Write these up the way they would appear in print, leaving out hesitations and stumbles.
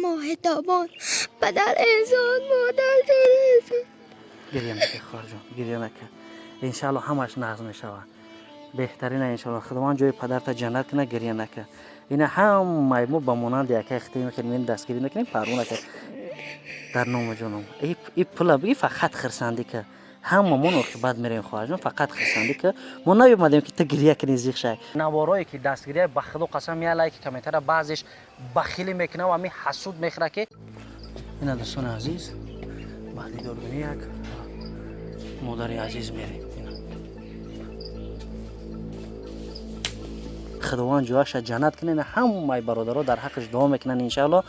ماه تابان پدر انسان مادر انسان گریه نکه خواهر جان، گریه نکه. انشالله همش نازم میشود. بهترین انشالله خداوند جای پدرت جنت کنه، گریه نکه. اینا همه ما با مانند یک اختی میکنیم، این دستگیری میکنیم، پرونه که در نام جانم ای پول بی فقط خرسندی که همه ما بعد میریم خواهر جان، فقط خرسندی که ما نیومدیم که تو گریه کنی زیخ شای. نوارایی که دستگیری به خدا قسم میاله که کمیتر بعضیش بخیلی میکنه و می حسود میخره که اینا دوستان عزیز بعدی دوربینی یک مادر عزیز میریم. خداوند جوش جنت کنه، همه برادرها در حقش دعا میکنن انشالله.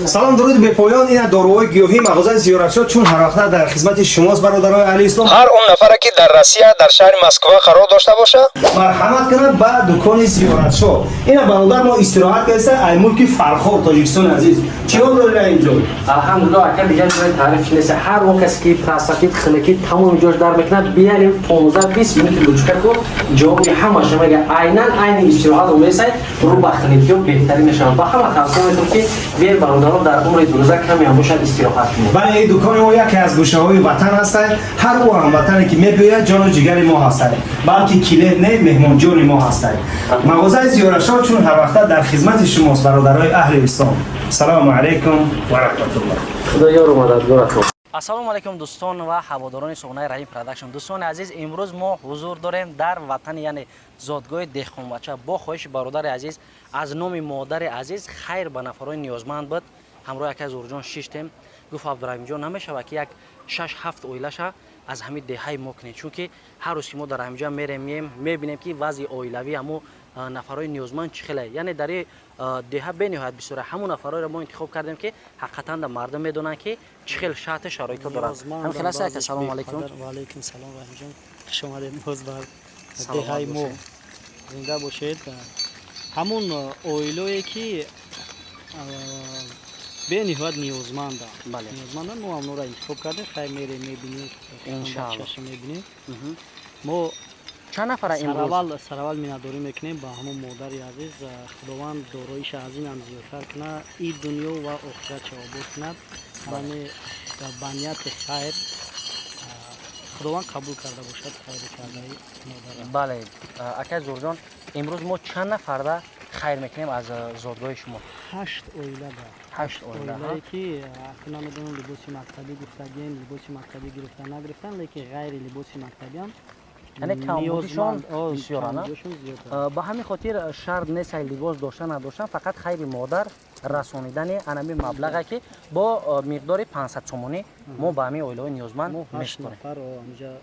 سلام درود به پایان. این داروهای گیاهی مغازه زیارتشاه چون هر وقت در خدمت شماست برادران اهل اسلام. هر اون نفری که در روسیه در شهر مسکو قرار داشته باشه مرحمت کنند به دکان زیارتشاه. این برادر ما استراحت کرده ای ملک فرخار تاجیکستان عزیز. چیکار دارید اینجا؟ الحمدلله اکل دیگه تعریف نیست. هر وقت کسی که پرسکیت خلکی تمام جوش در میکنه بیاریم 15 20 منت لوچکا کو جواب همه شما میگه عین استراحت رو میسای رو بخنید بهترین نشان با همه توصیه میکنم که بیاین برادران در عمر دروزه کمی هم باشد استراحت کنید. بله این دکان ما یکی از گوشه‌های وطن هست. هر او هموطنی که میباید جان و جگر ما هست، بلکه کلید نه مهمان جان ما هست. مغازه زیارتشاه چون هر وقت در خدمت شماست برادرای اهل اسلام. سلام علیکم و رحمت الله. خدا یار و مددگار کنه. السلام علیکم دوستان و هواداران سخنه رحیم پروداکشن. دوستان عزیز امروز ما حضور داریم در وطن یعنی زادگاه دهقان بچه. با خواهش برادر عزیز از نام مادر عزیز خیر به نفرای نیازمند بود همراه یک از اورجان شیشتیم گفت عبدالرحیم جان نمیشه که یک 6 7 اویلشه از همین دههای ما کنید، چون که هر روز که ما در همینجا میریم میبینیم که وضع اویلوی همو نفرای نیازمند چخله، یعنی در ده بنهایت بسیار همون نفرای را ما انتخاب کردیم که حقیقتا در مردم میدونن که چخل شرط شرایط دارن. هم خلاص که سلام علیکم. و علیکم سلام رحیم جان، خوش آمدید باز بر دههای ما. زنده باشید. همون اویلویی که به نهایت نیازمنده. بله. نیازمندن ما هم را انتخاب کردیم. خیر میریم میبینید انشاءالله. میبینید. ما چند نفر امروز سرول مینداری میکنیم با همون مادر عزیز. خداوند داراییش از این هم زیادتر کنه، این دنیا و آخرت آباد کند. همه بنیت خیر خداوند قبول کرده باشد. خیر کرده مادر. بله اکا زورجان امروز ما چند نفر را خیر میکنیم از زادگاه شما؟ 8 اویله ده. 8 اویله ها که اصلا نمیدونم لباس مکتبی گفتگین، لباس مکتبی گرفتن نگرفتن، لیکن غیر لباس مکتبی هم یعنی کمبودشون بسیار با همین خاطر شرط نیست لباس داشتن نداشتن، فقط خیر مادر رسانیدن انمی مبلغی که با مقدار 500 تومانی ما به همین اویلای نیازمند میشکنیم. نفر اینجا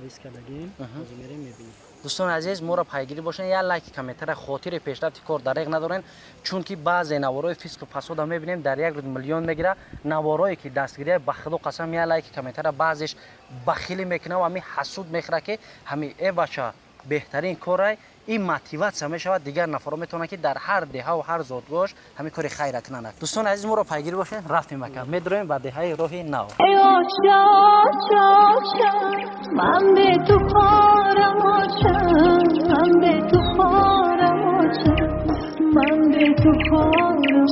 نویس کردگیم باز میریم میبینیم. دوستان عزیز ما را پیگیری باشین، یا لایک کامنتر خاطر پیشرفت کار دریغ ندارین، چون که بعضی نوارای فیسق و فساد هم میبینیم در یک روز میلیون میگیره. نوارایی که دستگیری به خدا قسم یا لایک کامنتر بعضیش بخیلی میکنه و همین حسود میخره که همین ای بچه بهترین کاره این موتیواسیون میشود دیگر نفرا میتونن که در هر دهه و هر زادگاهش همین کاری خیر کنن. دوستان عزیز ما را پیگیری باشین، رفتیم مکه میدرویم به دهه راه نو. من به تو خارم من به تو خارم من به تو خارم.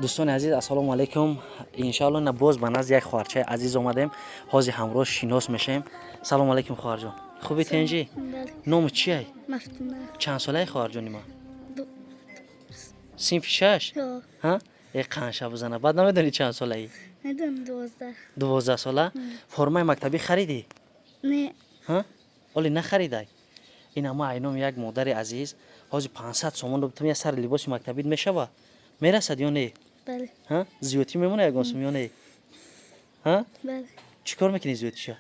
دوستان عزیز السلام علیکم. انشالله نه باز به نزد یک خواهرچه عزیز اومدیم، حاضر همراه شناس میشیم. سلام علیکم خواهر جان، خوبی تنجی؟ نام چیه؟ مفتونه. چند ساله خواهر جانی ما؟ صنف 6 ها یک قنشه بزنه. بعد نمیدونی چند ساله ای؟ میدونم 12 ساله. فرمای مکتبی خریدی؟ نه. ها ولی نخریدی. این اما اینم یک مادر عزیز حاضر 500 تومان رو تو سر لباس مکتبی میشوه میرسد یا نه؟ بله. ها زیوتی میمونه یک گوسم یا نه؟ ها بله. چیکار میکنی زیوتیشو؟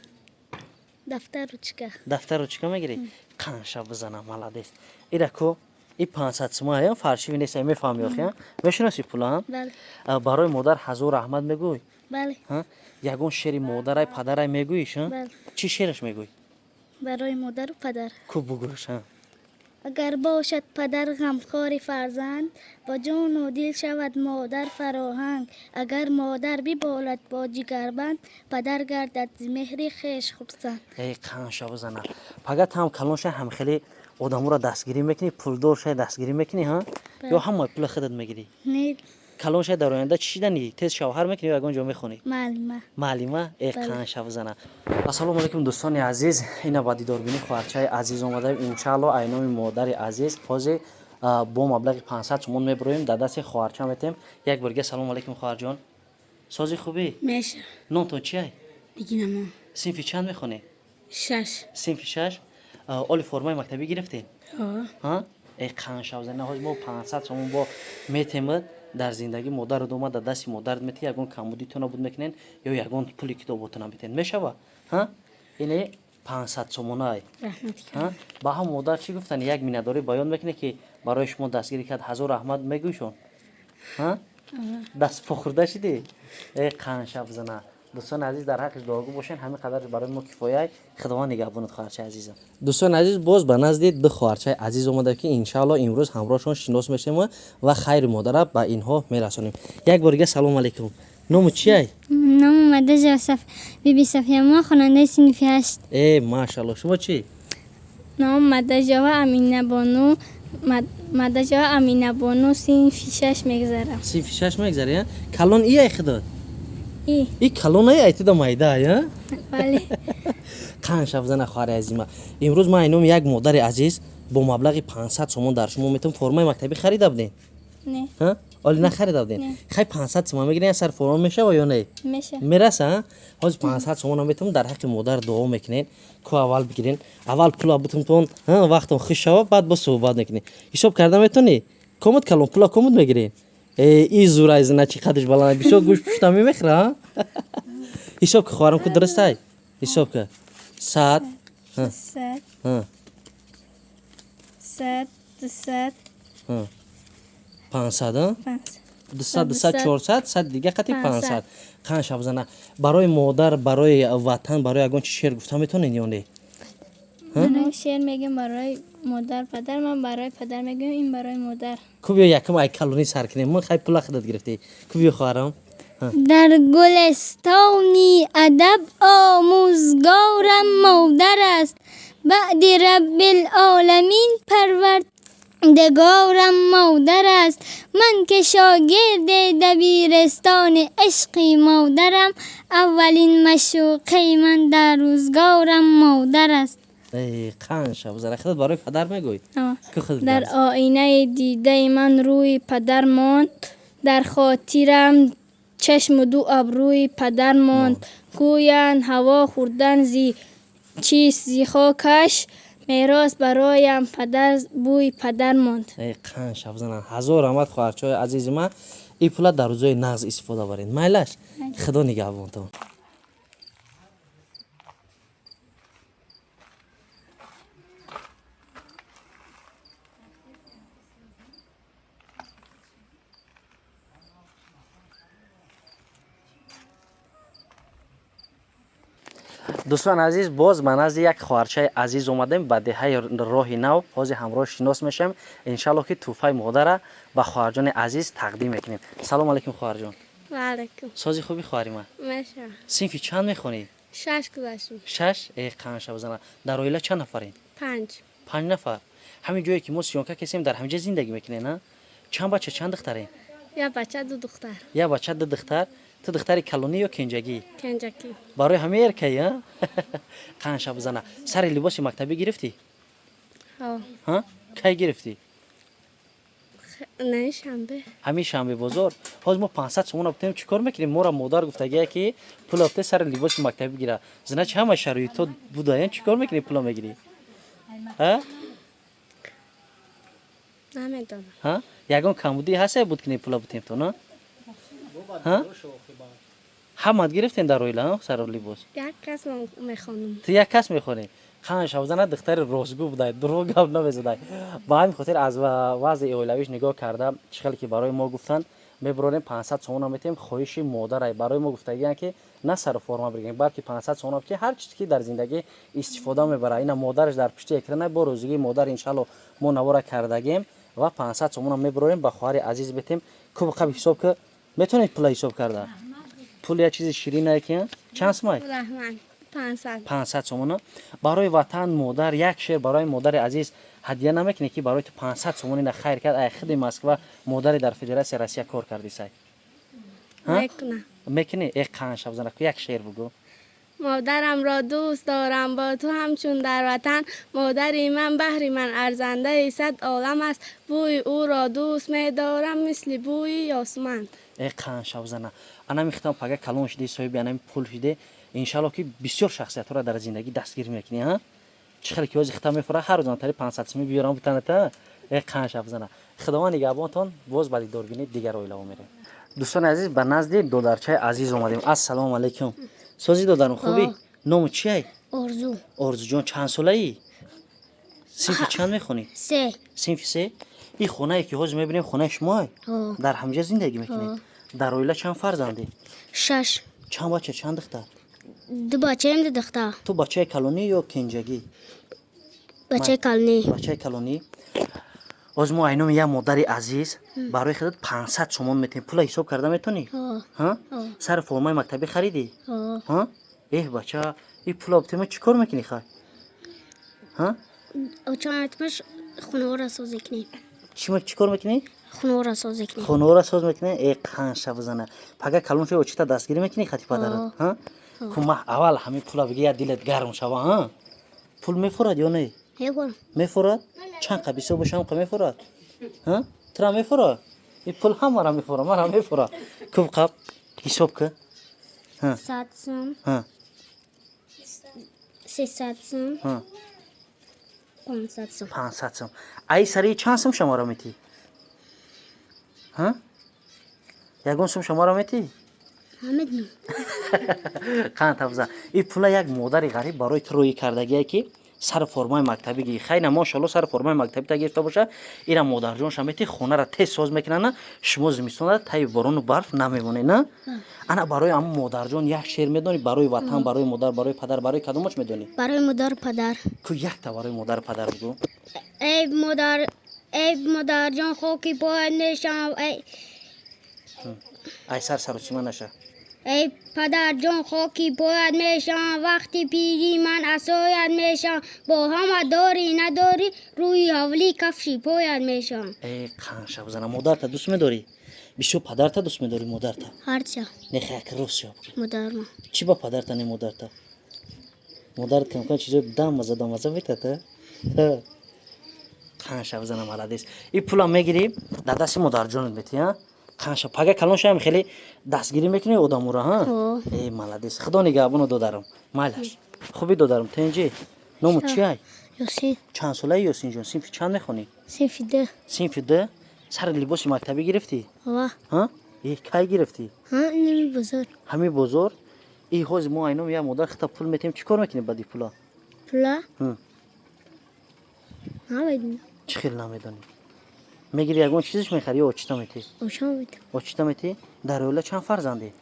دفتر رو چیکار میگیری؟ قنشه بزنم ملادیس. اینا کو این 500 تومان یا فرشی نیست میفهمی آخه؟ میشناسی پولا؟ بله. برای مادر حضور رحمت میگوی؟ بله. ها یگون شعر مادرای پدرای میگویش؟ بله. چی شعرش میگوی؟ برای مادر و پدر. کو بگوش ها. اگر باشد پدر غمخوار فرزند، با جان و دل شود مادر فراهنگ. اگر مادر ببالد با جگربند، پدر گردد ز مهر خویش خرسند. ای قنشه بزنه. فقط هم کلانش هم خیلی آدمو را دستگیری میکنی، پولدار شای دستگیری میکنی ها؟ یا همه پول خودت میگیری؟ نه کلان شای در آینده چی شدنی؟ تیز شوهر میکنی یا یگان جا میخونی؟ معلمه کان شب زنه. السلام علیکم دوستان عزیز، اینا با دیدار بینی خواهرچای عزیز اومدیم انشالله اینام مادر عزیز حاضر با مبلغ 500 تومان میبرویم در دست خواهرچا میتیم. یک بار سلام علیکم خواهر جان. سازی خوبی؟ میشه نام تو چیه؟ بگیرم صنف چند میخونی؟ 6 صنف 6. اول فرمای مکتبی گرفتین؟ ها ای کان شب زنه حاضر ما 500 تومان با میتیم در زندگی مادر دوما در دست مادر میتی یگان کمبودی تو نبود میکنین یا یگان پولی کتابتون میتین میشه ها اینه 500 تومانای رحمتی ها با هم مادر چی گفتن یک مینداری بیان میکنه که برای شما دستگیری کرد 1000 رحمت میگوشون ها دست پخورده شدی ای کان شب زنه. دوستان عزیز در حقش دعاگو باشین همین قدر برای ما کفایه خداوند نگهبانت خواهرچه عزیزم. دوستان عزیز باز به نزد دو خواهرچه عزیز اومده که ان شاء الله امروز همراهشون شناس میشیم و خیر مادر به اینها میرسونیم. یک بار دیگه سلام علیکم. نام چیه؟ نام مدد بیبی صفیه ما خواننده صنف 8. ای ماشاءالله. شما چی؟ نام مدد امینه بانو مدد امینه بانو صنف 6 میگذرم. صنف 6 میگذری؟ کلان ای خدا ای کلان ای ایت دا مایده یا؟ بله. کان شب زنه خواهر عزیزم. امروز ما اینم یک مادر عزیز با مبلغ 500 تومان در شما میتونم فرمای مکتبی خرید بودین؟ نه ها؟ ولی نخرید بودین؟ خیلی 500 تومان میگیرین سر فرمان میشه و یا نه؟ میشه. میرسه حاج 500 تومان میتونم در حق مادر دعا میکنین کو اول بگیرین اول پولا بتون وقتم خوش شوه بعد با صحبت میکنین حساب کرده میتونی کمد کلام پولا کمد میگیرین ای زور از نه چی قدش بالا بیشو گوش پشت میخره حساب که خواهرم که درسته حساب که 100 500 200 400 100 دیگه قطعی 500 کان شب زنه. برای مادر برای وطن برای اگون چی شعر گفتم میتونین یا نه؟ من شعر میگم برای مادر پدر من برای پدر میگم این برای مادر. کوبیا یکم ای کالونی سر کنیم من خیلی پول خودت گرفتی کوبیا خواهرم. در گلستانی ادب آموزگارم مادر است بعد رب العالمین پروردگارم مادر است من که شاگرد دبیرستان عشقی مادرم اولین مشوقه من در روزگارم مادر است. ای کان شب زنه خودت برای پدر میگوی که خودت در آینه دیده من روی پدر ماند در خاطرم چشم دو ابروی پدر ماند گویند هوا خوردن زی چیست زی خاکش میراث برایم پدر بوی پدر ماند. ای کان شب زنه 1000 رحمت خواهرچای عزیز من این پولا در روزای نغز استفاده برین مایلش خدا نگهبانتون. دوستان عزیز باز من از یک خواهرچای عزیز اومدیم به دهه راه نو حاضر همراه شناس میشم ان شاء الله که توفای مادر به خواهر جان عزیز تقدیم میکنیم. سلام علیکم خواهر جان. و علیکم سازی خوبی خواهری من؟ میشه صنف چند میخونی؟ 6 گذاشتیم 6. ای کان شب زنه. در اویله چند نفرین؟ 5 نفر. همین جایی که ما سیونکا کسیم در همینجا زندگی میکنین نه؟ چند بچه چند دخترین؟ یا بچه 2 دختر یا بچه 2 دختر. تو دختر کلونی یا کنجگی؟ کنجکی برای همه ارکی ها؟ کان شب زنه. سر لباس مکتبی گرفتی؟ ها کی گرفتی؟ نه شنبه همین شنبه بازار. حاج ما 500 تومان بتیم چیکار میکنیم؟ ما را مادر گفتگیه که پول افته سر لباس مکتبی گیره. زنه چه همه شرایط تو بوداین چیکار میکنی پول میگیری؟ ها؟ نمیدونم ها؟ یگان کمبودی هست بود که پول بتیم تو نه؟ ها؟ همه گرفتین در رویلا سر لباس؟ یک کس میخوانم تو یک کس میخونی؟ خان شاوزنه دختر روزگو بوده دروغ گپ نمیزده. با همین خاطر از وضع اولویش نگاه کردم چخلی که برای ما گفتن میبرونیم 500 تومان میتیم خواهش مادر برای ما گفتگی که نه سر فرما بگیم بلکه 500 تومان که هر چیزی که در زندگی استفاده میبره اینا مادرش در پشت اکرانه با روزگی مادر ان شاء الله ما نواره کردگیم و 500 تومان میبرونیم به خواهر عزیز بتیم کو قبل حساب که میتونید پول حساب کرده پول یه چیز شیرینه که چند مای 500 500 сомона. Барои ватан модар як шер барои модари азиз ҳадия намекунӣ ки барои ту 500 сомони на хайр кард. Ай худи Москва модари дар Федератсияи Россия кор кардисай. میکنم мекунӣ эх қанша бзана ку як шер бугӯ. مادرم را دوست دارم با تو همچون در وطن مادری من بحری من ارزنده صد عالم است بوی او را دوست می دارم مثل بوی یاسمن эх қанша бзана ана мехтам пага калон шиде соҳиби анами пул шиде иншалло ки бисёр шахсиятҳоро дар зиндагӣ дастгир мекунӣ. ҳа чӣ хеле ки ҳозир хита мефура ҳар рӯз антари 500 сомӣ биёрам бутаната. эх қанша бзана худованд нигоҳбонтон боз ба дидорбинӣ дигар оилаҳо мерем. дӯстони азиз ба назди додарчаи азиз омадем. ассалому алайкум. сози додарм хубӣ? ному чиай? орзу орзуҷон чанд солаӣ? синфи чанд мехонӣ? 3 синфи се. ин хонае ки ҳозир мебинем хонаи шумоай? дар ҳамҷа зиндагӣ мекунед? дар оила чанд фарзандӣ? 6 чанд бача чанд духтар? 2 бачаем 2 духтар ту бачаи калонӣ ё кенҷагӣ? бачаи кални бачаи калонӣ. ҳозир мо айноми як модари азиз барои худат 500 сомон метавем. пула ҳисоб карда метавонӣ? ҳа? сари формаи мактабӣ харидӣ? ҳа? эҳ бача ин пула битема чӣ кор мекунӣ хай? ҳа? очаметмаш хунора созӣ кунем чӣ кор мекунӣ? хунора созӣ кунем хонора соз мекунӣ? қанша бзана пага калоншо очита дастгирӣ мекунӣ хати падарат? ҳа? кума аввал ҳамин пула биги я дилет гарм шава. ҳа? пул мефурад ё не? мегӯрам мефурад? чанд қа бисо бошам қа мефурад? ҳа? тура мефурад? ин пул ҳамара мефурад, мара мефурад. кӯб қаб ҳисоб ка. 100 сум ҳа? 300 сум ҳа? 500 сум 500 сум. ай сари чанд сум шуморо метӣ? ҳа? ягон сум шуморо метӣ? намедонам қанта бзан. ин пула як модари ғариб барои ту рӯӣ кардагие ки сари формаи мактабӣ гӣ. хайна мошалло сари формаи мактабӣ та гирифта боша. ира модарҷонша метӣ хонара тез соз мекунана. шумо зимистона таби борону барф намемонед на? ана барои ҳама модарҷон як шер медонӣ? барои ватан, барои модар, барои падар, барои кадомоч медонӣ? барои модар падар ку якта барои модар падар бугӯ. ای مادر جان خاکی پایت میشم ай сар саручима наша. ای پدر جان خاکی پایت میشم وقتی پیری من عصایت میشم با همه داری نداری روی حولی کفشی پایت میشم ای қанша бзана модарта дӯст медорӣ? бисёр падарта дӯст медорӣ модарта? هرچه нехай як рост шоб. مادر ما چی با پدرت نه مادرت؟ مادرت کم کن چیزای دم مزه بیتته؟ خانش بزنم مالادیس. این پولا میگیری داداسی مادر جونت میتی ها؟ خانش پاگه کلون شایم خیلی دستگیری میکنی آدمورا ها؟ ای مالادیس. خدا نگهبانو دادارم. مالش. خوبی دادارم. تنجی. نمو چیای؟ یاسین چند ساله یاسین جون؟ سینفی چند میخونی؟ سینفی ده سینفی ده؟ سر لباسی مکتبی گرفتی؟ ها؟ ای کی گرفتی؟ ها نمی بزرگ همی بزرگ؟ ای هوز ما اینو یا مادر خطاب پول میتیم چیکار میکنیم با دی پولا؟ پلا نمیدونم چی خیلی نمیدونی؟ میگیری یگون چیزش میخری یا آچیتا میتی؟ آچیتا میتی؟ در اوله چند فرزندی؟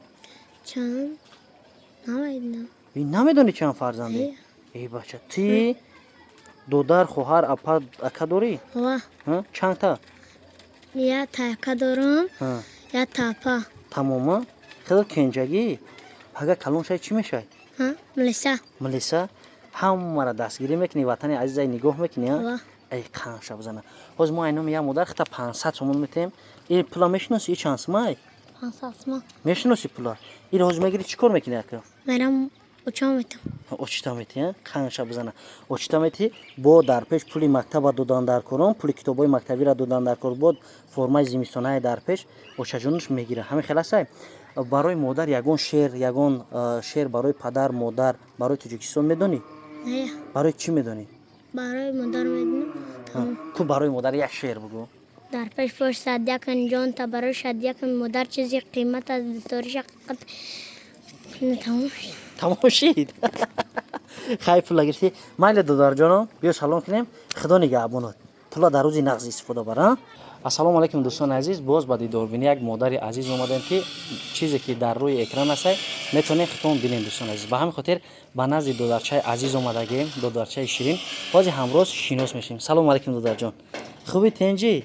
چند نمیدونم این نمیدونی چند فرزندی؟ ای بچه تی دودر خوهر اپا اکا داری؟ چند تا؟ یا تا دارم یا تاپا تماما؟ خیلی کنجگی؟ پگه کلون شای چی میشای؟ ملیسا؟ همه را دستگیری میکنی وطن عزیزای نگاه میکنی ها؟ ای قانشا بزنه باز ما اینو میام مادر خطا 500 سومون میتیم این پولا میشناسی چند سمای 500 سوم میشناسی پولا این روز میگیری چیکار میکنی اکا میرم اوچتا میتی ها قانشا بزنه اوچتا میتی با در پیش پولی مکتب دادن در کردن پولی کتابای مکتبی را دادن در کرد بود فرمای زمستانه در پیش اوچجونش میگیره همین خلاصه برای مادر یگون شعر برای پدر مادر برای تاجیکستان میدونی نه برای چی میدونی برای مادر میدونم کو برای مادر یک شعر بگو در پیش پشت صدیا کن جان تا برای شادیا کن مادر چیزی قیمت از دستوری شقت تمام شید خیلی پولا گرفتی مایل دادار جانو بیا سلام کنیم خدا نگهبانت پولا در روزی نقض استفاده بر السلام علیکم دوستان عزیز باز با دیداربینی یک مادر عزیز اومدیم که چیزی که در روی اکران است میتونه خودتون ببینید دوستان عزیز به همین خاطر با نزد دادرچای عزیز اومدگیم دادرچای شیرین باز همراز شیناس میشیم سلام علیکم دادر جان خوبی تنجی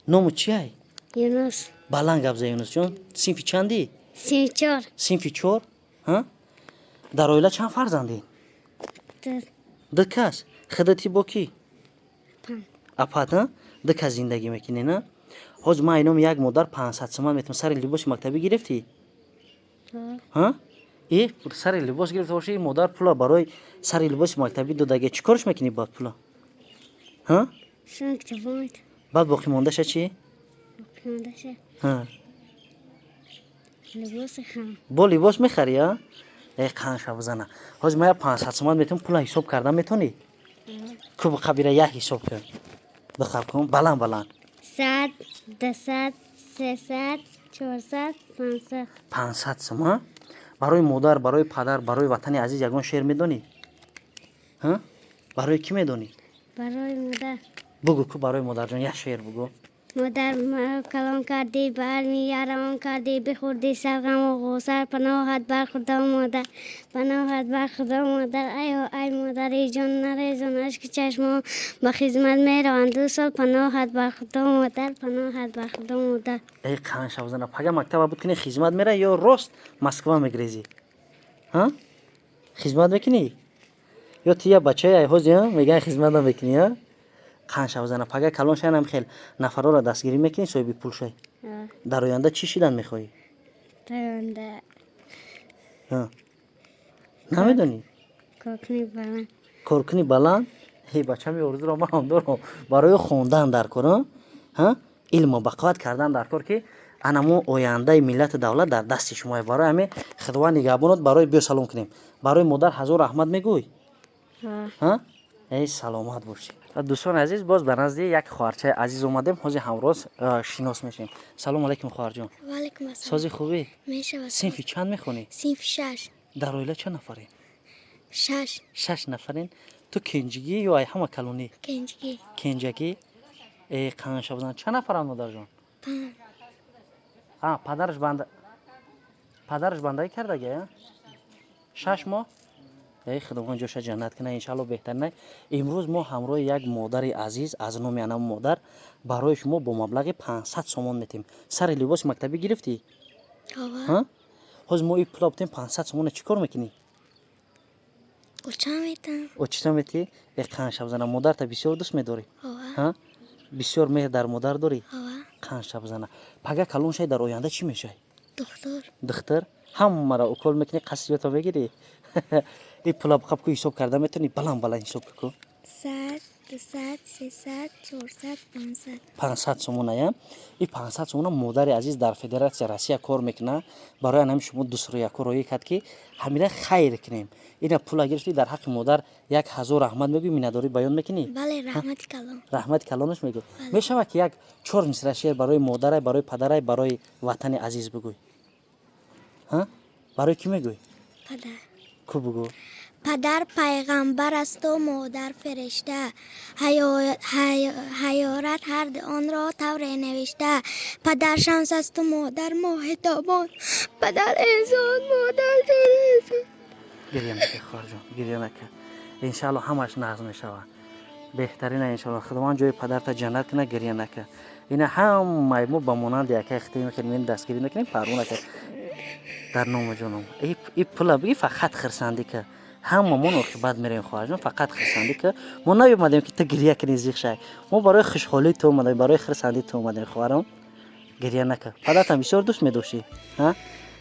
نام چیه یونس بلند گپ یونس جان سینفی چندی سینفی 4 سینفی 4 ها дар оила чанд фарзандед? ду кас. худати бо кӣ? апат ду кас зиндагӣ мекунӣ на? ҳоз ман айном як модар 500 сомон метавон сари либоси мактабӣ гирифтӣ? сари либос гирифта бошӣ ин модар пула барои сари либоси мактабӣ додагӣ чӣ корш мекунӣ бад пула? баъд боқӣ мондаша чӣ? бо либос мехарӣ? қанша бизана. ҳоз ман як 500 сомон метавон пула ҳисоб кардан метавонӣ? кӯб қабира як ҳисоб кун. бихаб кун баланд баланд. 100 200 300 400 500 500 сом. барои модар, барои падар, барои ватани азиз ягон шеър медонӣ? барои кӣ медонӣ? برای مادر بگو که برای مادر جان یک شعر بگو. مادر مرا کلام کردی برمیارم کردی بخوردی سرغم و غوسر پناهت بر خدا مادر پناهت بر خدا مادر ای مادر جان نریزان اشک چشم با خدمت میروند 2 سال پناهت بر خدا مادر پناهت بر خدا مادر. ای قان شوزنا پگه مکتب بود کنی خدمت میره یا راست مسکو میگریزی؟ ها؟ خدمت میکنی؟ یا تیا بچه ای هوزی میگن خدمت نمیکنی ها؟ قان شوزنا پگه کلان شاینم خیل نفرا را دستگیری میکنی صاحب پول شای. در آینده چی شدن میخوای؟ در آینده ها. نمیدونی؟ کارکنی بلند. کارکنی بلند؟ هی بچه می آرزو را من دارم برای خوندن در کار ها؟ علم و بقوت کردن در کار که انمو آینده ملت دولت در دست شما برای همه خدمت نگهبانات برای بیا سلام کنیم برای مادر هزار رحمت میگوی ها ای سلامت باشی. دوستان عزیز باز به نزد یک خواهرچه عزیز اومدیم حاضر همراز شناس میشیم. سلام علیکم خواهر جان. و علیکم السلام. سازی خوبی؟ میشه. صنف چند میخونی؟ صنف 6. در اویله چند نفرین؟ 6. 6 نفرین. تو کنجگی یا ای همه کلونی؟ کنجگی. کنجگی. ای قان شبزن چند نفرن مادر جان؟ 5. پدرش بندگی کرده گه؟ 6 ماه؟ ای خداوند جوش جنت کنه ان شاء الله بهتر نه. امروز ما همراه یک مادر عزیز از نام انم مادر برای شما با مبلغ 500 سومان میتیم. سر لباس مکتبی گرفتی؟ ها. حاز ما این پول بتیم 500 سومان چیکار میکنی؟ اوچا میتم. اوچا میتی؟ یک قان شبزن مادر تا بسیار دوست میداری؟ ها. بسیار مهر در مادر داری؟ قان شبزن. پگه کلون شای در آینده چی میشه؟ دکتر. دکتر؟ هم مرا اوکل میکنی قصیاتو بگیری؟ این پول بخواب که حساب کرده میتونی بلند حساب کن 100 200 300 400 500 500 سومون ایم. این 500 سومون مادر عزیز در فدراسیون روسیه کار میکنه برای انم شما دوست رو یک روی کرد که همیشه خیر کنیم. این پول گرفتی در حق مادر 1000 رحمت میگی مینداری بیان میکنی؟ بله رحمت کلام. رحمت کلامش میگی. میشه که یک 4 مصرع شعر برای مادر برای پدر برای وطن عزیز بگوی. ها؟ برای کی میگوی؟ پدر. کو بگو؟ پدر پیغمبر است و مادر فرشته حیارت هر آن را طور نوشته پدر شمس است و مادر ماه تابان پدر انسان مادر ترسان. گریه نکه خواهر جان گریه نکه انشالله همش نظم میشه بهترین انشالله خداوند جای پدر تا جنت کنه گریه نکه این همه ما با مانند یک اختی میکنیم دستگیری میکنیم پرونه که در نام جانم این پول بگی فقط خرسندی که همه ما بعد میریم خواهر جان فقط خرسندی که ما نیومدیم که تو گریه کنی زیخ شای ما برای خوشحالی تو اومدیم برای خرسندی تو اومدیم خواهرم گریه نکه پدرت هم بسیار دوست می‌داشتی ها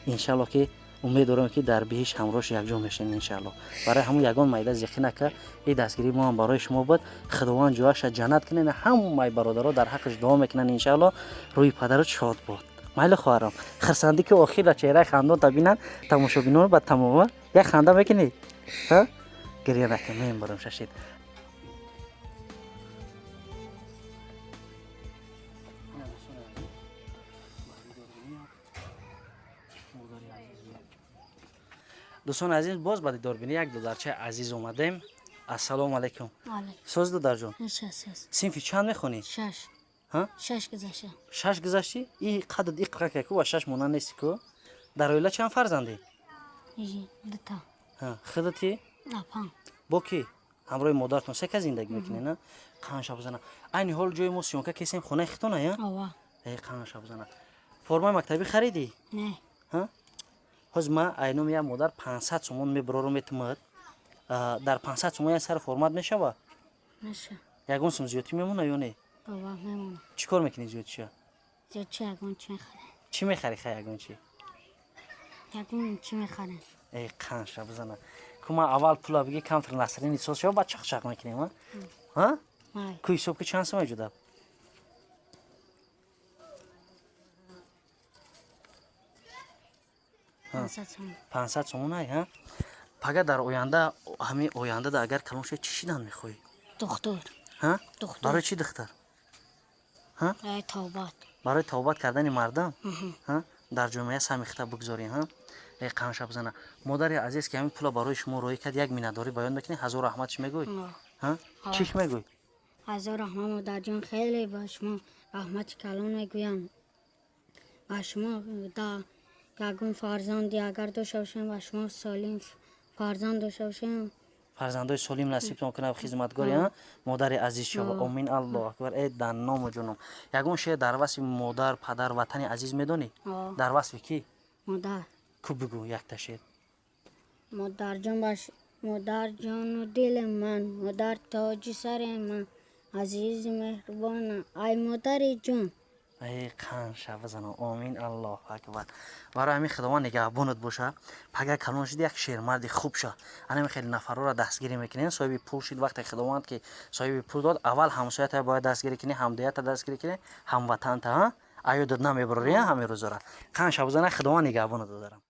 انشالله که امید دارم که در بهش همراهش یکجا میشین انشالله برای همون یگان مایده زیخی نکه این دستگیری ما هم برای شما بود خداوند جوش جنت کنه همون مای برادرها در حقش دعا میکنن انشالله روی پدرت شاد بود مایل خواهرم خرسندی که آخر چهره خندان تا بینن تماشابینان بعد تمام یک خنده میکنی ها گریه نکه من برم ششید دوستان عزیز باز بعد دوربینی یک دخترچه عزیز اومدیم. السلام علیکم. ساز دختر جان. صنف چند میخونی؟ 6. ها؟ 6 گذشته. 6 گذشتی؟ این قد دقیق که و 6 مونن نیستی که؟ در اویله چند فرزندی؟ 2 تا. ها خودتی؟ نه 5. با کی؟ همراه مادرتون سه که زندگی میکنی نه؟ قانش بزنه. این حال جای ما سیونکه کسیم خونه خیتونه یا؟ آوا. ای قانش بزنه. فرمای مکتبی خریدی؟ نه. ها؟ حاز ما اینو یا مادر 500 سومون میبرم اتماد در 500 سومون سر فرمت میشه با نشه یگون سوم زیادی میمونه یا نه بابا میمونه چیکار میکنی زیاد چیه زیاد چی اگون چی میخوره چی میخری خیلی یگون چی اگون چی میخوره ای قنش بزنه کما اول پولا بگی کم تر نسرین ایسوس شو بعد چخ میکنیم ها مای کوی صبح که چند سوم جدا 500 سومون ها پگه در آینده همین آینده در اگر کلون شد چی شدن میخوای دختر ها دختر. برای چی دختر ها برای توبات برای توبت کردن مردم ها در جامعه سمیخته بگذارین ها ای قنش بزنه مادر عزیز که همین پولا برای شما روی کرد یک میناداری بیان بکنی هزار رحمتش میگوی ها چیش میگوی هزار رحمت مادر جان خیلی با شما رحمت کلان میگویم با شما دا گاگون فرزندی اگر داشته باشیم با شما سالم فرزند داشته باشیم فرزندای سالم نصیب کنه خدمتگاری ها مادر عزیز شو آمین الله اکبر ای در نام جنم یگون شه در وصف مادر پدر وطن عزیز میدونی در وصف کی مادر کو بگو یک تشید مادر جان باش مادر جان و دل من مادر تاج سر من عزیز مهربان ای مادر جان ای قنش بزنم آمین الله اکبر برای همین خداوند نگهبانت باشه پگه کلان شد یک شیرمرد خوب شد همین خیلی نفرا را دستگیری میکنین صاحب پول شد وقتی خداوند که صاحب پول داد اول همسایت باید دستگیری کنی همدیت دستگیری کنی هموطن تا ایو داد نمیبری همین روزا را قنش بزنم خداوند نگهبانت دارم